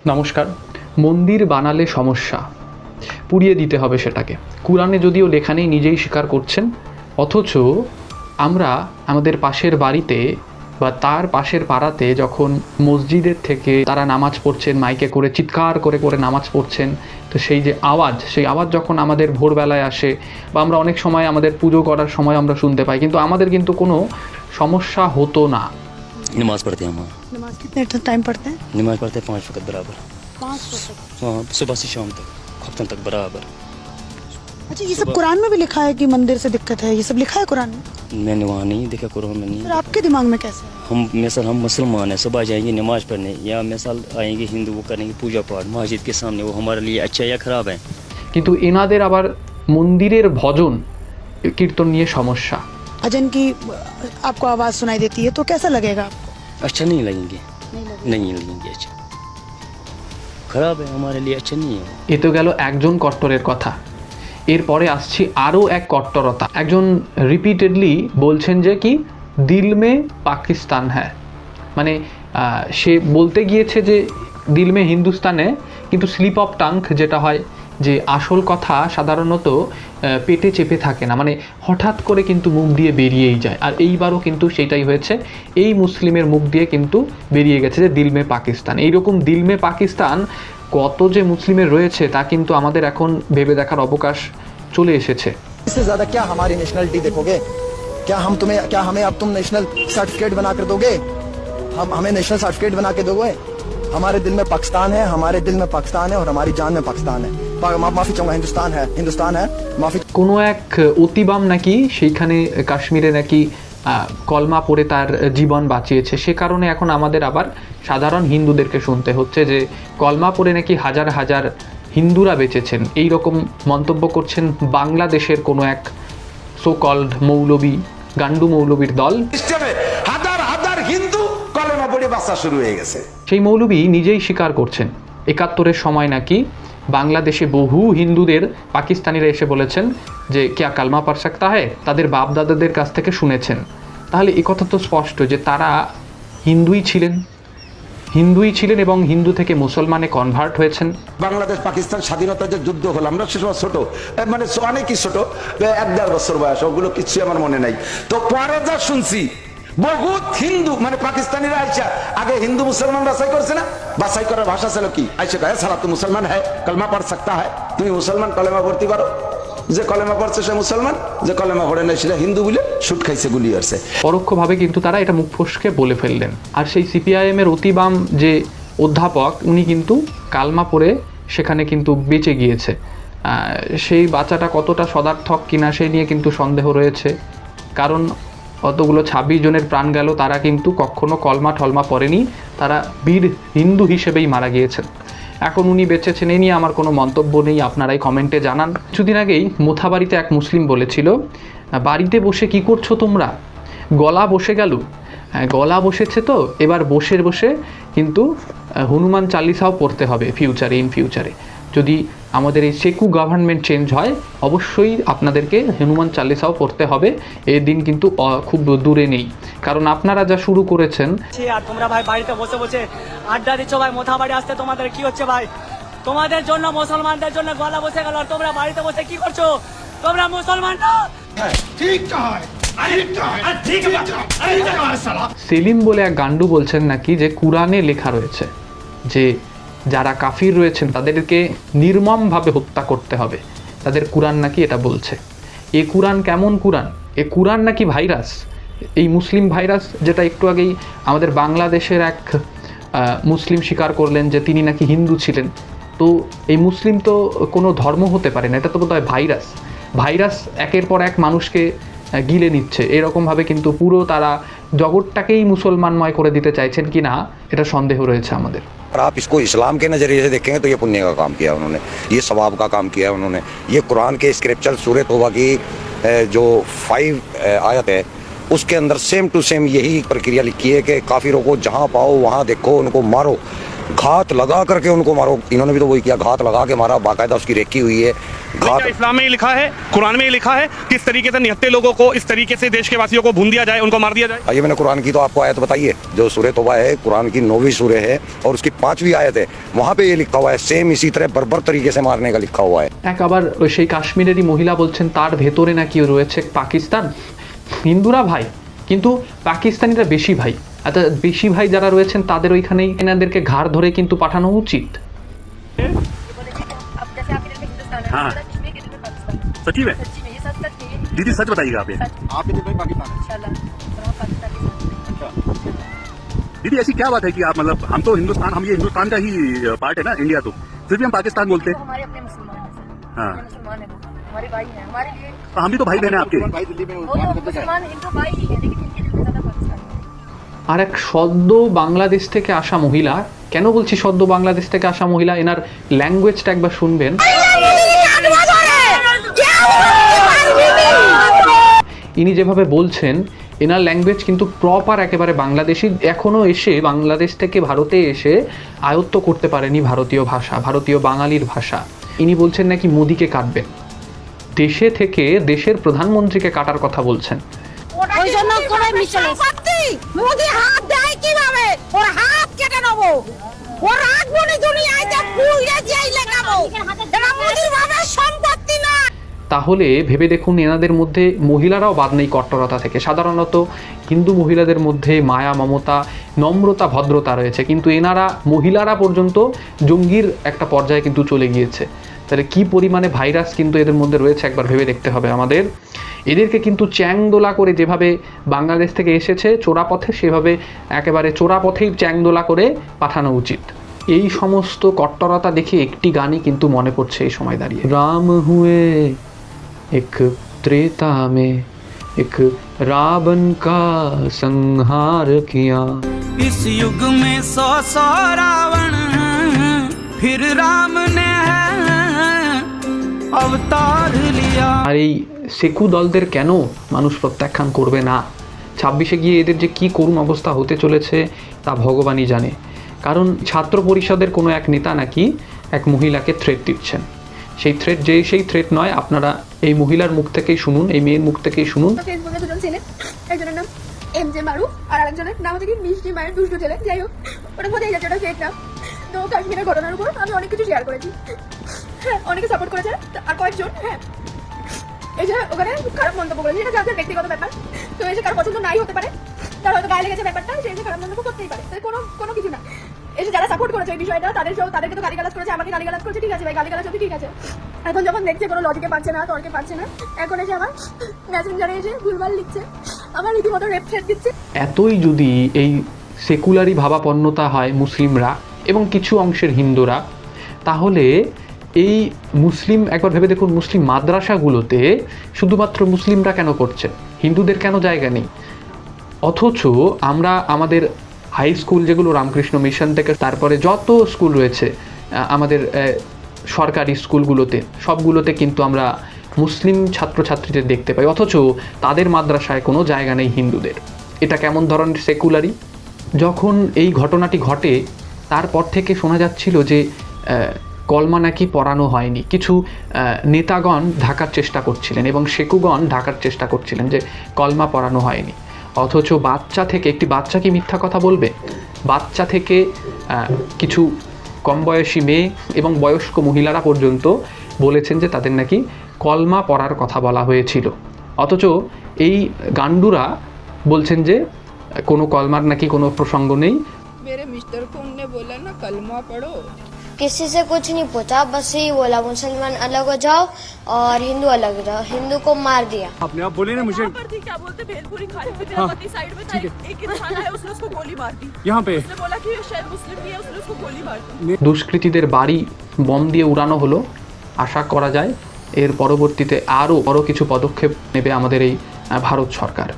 নমস্কার। মন্দির বানালে সমস্যা, পুড়িয়ে দিতে হবে সেটাকে। কুরআনে যদিও লেখা নেই, নিজেই স্বীকার করছেন। অথচ আমরা আমাদের পাশের বাড়িতে বা তার পাশের পাড়াতে যখন মসজিদের থেকে তারা নামাজ পড়ছেন, মাইকে করে চিৎকার করে করে নামাজ পড়ছেন, তো সেই যে আওয়াজ, সেই আওয়াজ যখন আমাদের ভোরবেলায় আসে বা আমরা অনেক সময় আমাদের পুজো করার সময় আমরা শুনতে পাই, কিন্তু আমাদের কিন্তু কোনো সমস্যা হতো না। नमाज पढ़ते हैं हम। नमाज कितने टाइम पढ़ते हैं? नमाज पढ़ते हैं 5 वक्त बराबर। 5 वक्त। हाँ, सुबह से शाम तक, खफ्तन तक बराबर। अच्छा, ये सब कुरान में भी लिखा है कि मंदिर से दिक्कत है, ये सब लिखा है कुरान में? मैंने वहाँ नहीं देखा, कुरान में नहीं फिर देखा। आपके दिमाग में कैसे है? हम मुसलमान हैं, सुबह जाएंगे नमाज पढ़ने, या मिसाल आएंगे हिंदू, वो करेंगे पूजा पाठ मस्जिद के सामने, वो हमारे लिए अच्छा या ख़राब है? কিন্তু এনাদের আবার মন্দিরের ভজন কীর্তন নিয়ে সমস্যা। भजन की आपको आवाज सुनाई देती है तो कैसा लगेगा आपको? अच्छा नहीं लगेंगे, नहीं लगेंगे अच्छा, ख़राब है हमारे लिए, अच्छा नहीं है। এ তো গেল একজন কট্টরের কথা। এরপরে আসছি আরও এক কট্টরতা। একজন রিপিটেডলি বলছেন যে কি দিল মে পাকিস্তান হ্যায়, মানে সে বলতে গিয়েছে যে দিল মে হিন্দুস্তানে, কিন্তু স্লিপ অফ টাং যেটা হয় যে আসল কথা সাধারণত পেটে চেপে থাকে না, মানে হঠাৎ করে কিন্তু মুখ দিয়ে বেরিয়েই যায়। আর এইবারও কিন্তু সেটাই হয়েছে, এই মুসলিমের মুখ দিয়ে কিন্তু বেরিয়ে গেছে যে দিল মে পাকিস্তান। এইরকম দিল মে পাকিস্তান কত যে মুসলিমের রয়েছে তা কিন্তু আমাদের এখন ভেবে দেখার অবকাশ চলে এসেছে। इससे ज्यादा क्या हमारी नेशनलिटी देखोगे? क्या हमें अब तुम नेशनल सर्टिफिकेट बना कर दोगे? हमें नेशनल सर्टिफिकेट बना के दोगे? हमारे दिल में पाकिस्तान है, हमारे दिल में पाकिस्तान है और हमारी जान में पाकिस्तान है। माफी चाहूंगा, हिंदुस्तान है माफी। কোনো এক অতিবাম নাকি সেইখানে কাশ্মীরে নাকি কলমা পড়ে তার জীবন বাঁচিয়েছে, সে কারণে এখন আমাদের আবার সাধারণ হিন্দুদেরকে শুনতে হচ্ছে যে কলমা পড়ে নাকি হাজার হাজার হিন্দুরা বেঁচেছেন। এই রকম মন্তব্য করছেন বাংলাদেশের কোনো এক সো কল্ড মৌলবী, গান্ডু মৌলবীর দল। সিস্টেমে হাজার হাজার হিন্দু কলেমা পড়ে বাঁচা শুরু হয়ে গেছে। সেই মৌলবী নিজেই স্বীকার করছেন ৭১-এর সময় নাকি বাংলাদেশে বহু হিন্দুদের পাকিস্তানিরা এসে বলেছেন যে ক্যা কালমা পড় সকতা হ্যায়, তাদের বাপ দাদাদের কাছ থেকে শুনেছেন। তাহলে এ কথা তো স্পষ্ট যে তারা হিন্দুই ছিলেন এবং হিন্দু থেকে মুসলমানে কনভার্ট হয়েছেন। বাংলাদেশ পাকিস্তান স্বাধীনতা যে যুদ্ধ হলো, আমরা সে সময় ছোট, মানে অনেকই ছোট, ১-১.৫ বছর বয়স, ওগুলো কিছু আমার মনে নাই। তো পরে যা শুনছি বহুত হিন্দু মানে পাকিস্তানিরা আইসা আগে হিন্দু মুসলমান বাছাই করছে না, বাছাই করার ভাষা ছিল কি, আইসা কয় সালা তুই মুসলমান হ্যায়, কলমা পড় সকতা হ্যায়, তুমি মুসলমান কলেমা পড়তে পারো। যে কলেমা পড়ছে সে মুসলমান, যে কলেমা পড়ে নাই সেটা হিন্দু বলে শুট খাইছে, গুলি আসছে। পরোক্ষভাবে কিন্তু তারা এটা মুখ ফসকে বলে ফেললেন। আর সেই সিপিআইএমের অতিবাম যে অধ্যাপক, উনি কিন্তু কালমা পড়ে সেখানে কিন্তু বেঁচে গিয়েছে। সেই বাচ্চাটা কতটা সদার্থক কিনা সে নিয়ে কিন্তু সন্দেহ রয়েছে, কারণ অতগুলো ২৬ জনের প্রাণ গেল, তারা কিন্তু কখনো কলমা ঠলমা পড়েনি, তারা বীর হিন্দু হিসেবেই মারা গিয়েছেন। এখন উনি বেঁচেছেন, এই নিয়ে আমার কোনো মন্তব্য নেই, আপনারাই কমেন্টে জানান। কিছুদিন আগেই মোথাবাড়িতে এক মুসলিম বলেছিল, বাড়িতে বসে কি করছো তোমরা, গলা বসে গেল। গলা বসেছে, তো এবার বসে কিন্তু হনুমান চালিসাও পড়তে হবে ইন ফিউচারে। যদি আমাদের এই সেকু গভর্নমেন্ট চেঞ্জ হয়, অবশ্যই আপনাদেরকে হনুমান চালিসাও পড়তে হবে। এই দিন কিন্তু খুব দূরে নেই, কারণ আপনারা যা শুরু করেছেন। আর তোমরা ভাই বাড়িতে বসে বসে আড্ডা দিচ্ছ ভাই, মোথাবাড়ি আসতে তোমাদের কি হচ্ছে ভাই? তোমাদের জন্য মুসলমানদের জন্য গলা বসে গেল, আর তোমরা বাড়িতে বসে কি করছো? তোমরা মুসলমান না। সেলিম বলে এক গান্ডু বলছেন নাকি যে কুরআনে লেখা রয়েছে যে যারা কাফির রয়েছেন তাদেরকে নির্মমভাবে হত্যা করতে হবে, তাদের কুরআন নাকি এটা বলছে। এ কুরআন কেমন কুরআন? এ কুরআন নাকি ভাইরাস, এই মুসলিম ভাইরাস, যেটা একটু আগেই আমাদের বাংলাদেশের এক মুসলিম স্বীকার করলেন যে তিনি নাকি হিন্দু ছিলেন। তো এই মুসলিম তো কোনো ধর্ম হতে পারে না, এটা তো বোধহয় ভাইরাস একের পর এক মানুষকে গিলে নিচ্ছে। এরকমভাবে কিন্তু পুরো তারা জগৎটাকেই মুসলমানময় করে দিতে চাইছেন কি না, এটা সন্দেহ রয়েছে আমাদের। और आप इसको इस्लाम के नज़रिए से देखेंगे तो ये पुण्य का काम किया उन्होंने, ये सवाब का काम किया उन्होंने। ये कुरान के स्क्रिप्चर सूरह तौबा की जो 5 आयत है उसके अंदर सेम टू सेम यही प्रक्रिया लिखी है कि काफिरों को जहाँ पाओ वहाँ देखो, उनको मारो। घात लगा करके उनको मारो। इन्होंने भी तो वही किया, घात लगा के मारा, बाकायदा उसकी रेकी हुई है। घात इस्लाम में ही लिखा है, कुरान में ही लिखा है, किस तरीके से निहत्ते लोगों को इस तरीके से देश के वासियों को भून दिया जाए, उनको मार दिया जाए। आइए मैंने कुरान की तो आपको आयत बताइए, जो सूरह तौबा है कुरान की 9वीं सूरह है और उसकी 5वीं आयत है, वहाँ पे ये लिखा हुआ है, सेम इसी तरह बर्बर तरीके से मारने का लिखा हुआ है। এক আবার সেই কাশ্মীরেরই মহিলা বলছেন তার ভেতরে নাকি রয়েছে পাকিস্তান। হিন্দুরা ভাই, কিন্তু পাকিস্তানিরা বেশি ভাই। অর্থাৎ বেশি ভাই যারা রয়েছেন তাদের ওইখানেই এনাদেরকে ঘাড় ধরে কিন্তু পাঠানো উচিত। हाँ सच्ची में दीदी सच बताइएगा आप ये। आपके दिल में पाकिस्तान दीदी ऐसी क्या बात है कि आप मतलब हम तो हिंदुस्तान, हम ये हिंदुस्तान का ही पार्ट है ना इंडिया, तो फिर भी हम पाकिस्तान बोलते हैं। हमारे अपने मुसलमान हैं सर, हाँ मुसलमान हैं, हमारे भाई हैं, हमारे लिए तो हम भी तो भाई बहन है आपके। भाई दिल्ली में वो तो मुसलमान इनको भाई ही है, लेकिन इनके दिल में ज्यादा पाकिस्तान है। আর এক সদ্য বাংলাদেশ থেকে আসা মহিলা, কেন বলছি সদ্য বাংলাদেশ থেকে আসা মহিলা, এনার ল্যাঙ্গুয়েজটা একবার শুনবেন। ইনি যেভাবে বলছেন এনার ল্যাঙ্গুয়েজ কিন্তু প্রপার একেবারে বাংলাদেশি, এখনও এসে বাংলাদেশ থেকে ভারতে এসে আয়ত্ত করতে পারেনি ভারতীয় ভাষা, ভারতীয় বাঙালির ভাষা। ইনি বলছেন নাকি মোদিকে কাটবেন, দেশে থেকে দেশের প্রধানমন্ত্রীকে কাটার কথা বলছেন। ওই জন্য করে মিশন মোদি হাত দেয় কিভাবে, ওর হাত কেটে নেব, ওর রাখবনি দুনিয়ায় যে পুড়ে যাই লাগাবো, এটা মোদির ভাবে সম্পত্তি না। তাহলে ভেবে দেখুন এনাদের মধ্যে মহিলারাও বাদ নেই কট্টরতা থেকে। সাধারণত হিন্দু মহিলাদের মধ্যে মায়া, মমতা, নম্রতা, ভদ্রতা রয়েছে, কিন্তু এনারা মহিলারা পর্যন্ত জঙ্গির একটা পর্যায়ে কিন্তু চলে গিয়েছে। তাহলে কি পরিমাণে ভাইরাস কিন্তু এদের মধ্যে রয়েছে একবার ভেবে দেখতে হবে আমাদের। এদেরকে কিন্তু চ্যাংদোলা করে যেভাবে বাংলাদেশ থেকে এসেছে চোরাপথে, সেভাবে একেবারে চোরাপথেই চ্যাংদোলা করে পাঠানো উচিত। এই সমস্ত কট্টরতা দেখে একটি গানই কিন্তু মনে পড়ছে এই সময় দাঁড়িয়ে, রাম হুয়ে एक त्रेता में एक रावण का संहार किया। इस युग में 100 रावण फिर राम ने अवतार लिया। আর এই সেকু দলদের কেন মানুষ প্রত্যাখ্যান করবে না? 26-এ গিয়ে এদের যে কি করুণ অবস্থা হতে চলেছে তা ভগবানই জানে। কারণ ছাত্র পরিষদের কোনো এক নেতা নাকি এক মহিলাকে থ্রেট দিচ্ছেন। সেই থ্রেট নয়, আপনারা এই মহিলার মুখ থেকেই শুনুন, এই মেয়ের মুখ থেকেই শুনুন। ফেসবুকে দুজন ছিলেন, একজনের নাম এমজে মারু আর আরেকজনের নাম হচ্ছে কি মিষ্টি মায়ের দুষ্ট ছেলে। যাই হোক, ওটা বোঝাই যাচ্ছে ওটা ফেক নাম। তো কাশ্মীরের ঘটনার উপর আমি অনেক কিছু শেয়ার করেছি, হ্যাঁ অনেকে সাপোর্ট করেছে আর কয়েকজন হ্যাঁ এই যে ওখানে খারাপ মন্তব্য করেছে, এটা যাদের ব্যক্তিগত ব্যাপার। তো এসে কারো পছন্দ নাই হতে পারে, তার হয়তো গায়ে লেগেছে ব্যাপারটা, সে এসে খারাপ মন্তব্য করতেই পারে, কোনো কিছু না। এসে যারা সাপোর্ট করেছে এই বিষয়টা তাদেরকে তো গালিগালাজ করেছে, আমাকে গালিগালাজ করেছে, ঠিক আছে ভাই গালিগালাজ হতে ঠিক আছে। এখন যখন দেখছে কোনো লজিকে পাচ্ছে না, তর্কে পাচ্ছে না, এখন এসে আমার মেসেঞ্জারে এসে ভুলভাল লিখছে, আমার রীতিমতো রেপ থ্রেট দিচ্ছে। এতই যদি এই সেকুলারি ভাবাপন্নতা হয় মুসলিমরা এবং কিছু অংশের হিন্দুরা, তাহলে এই মুসলিম, একবার ভেবে দেখুন মুসলিম মাদ্রাসাগুলোতে শুধুমাত্র মুসলিমরা কেন করছে, হিন্দুদের কেন জায়গা নেই? অথচ আমরা আমাদের হাই স্কুল যেগুলো রামকৃষ্ণ মিশন থেকে তারপরে যত স্কুল রয়েছে আমাদের সরকারি স্কুলগুলোতে, সবগুলোতে কিন্তু আমরা মুসলিম ছাত্রছাত্রীদের দেখতে পাই, অথচ তাদের মাদ্রাসায় কোনো জায়গা নেই হিন্দুদের। এটা কেমন ধরনের সেকুলারি? যখন এই ঘটনাটি ঘটে তারপর থেকে শোনা যাচ্ছিল যে কলমা নাকি পড়ানো হয়নি, কিছু নেতাগণ ঢাকার চেষ্টা করছিলেন এবং শেকুগণ ঢাকার চেষ্টা করছিলেন যে কলমা পড়ানো হয়নি। অথচ বাচ্চা থেকে, একটি বাচ্চা কি মিথ্যা কথা বলবে? বাচ্চা থেকে কিছু কম বয়সী মেয়ে এবং বয়স্ক মহিলারা পর্যন্ত বলেছেন যে তাদের নাকি কলমা পড়ার কথা বলা হয়েছিল, অথচ এই গান্ডুরা বলছেন যে কোনো কলমার নাকি কোনো প্রসঙ্গ নেই। मेरे मिस्टर को उनने बोला ना कलमा पढ़ो, किसी से कुछ नहीं पूछा, बस यही बोला मुसलमान अलग हो जाओ और हिंदू अलग हो जाओ, हिंदू को मार दिया। आपने आप बोले ना मुझे क्या बोलते भेलपुरी खाने पे साइड में एक इंसान आया, उसने उसको गोली मार दी। यहाँ पे उसने बोला कि शायद मुस्लिम भी है, उसने उसको गोली मार दी। দুষ্কৃতীদের বাড়ি বম দিয়ে উড়ানো হলো। আশা করা যায় এর পরবর্তীতে আরও বড় কিছু পদক্ষেপ নেবে আমাদের এই ভারত সরকার।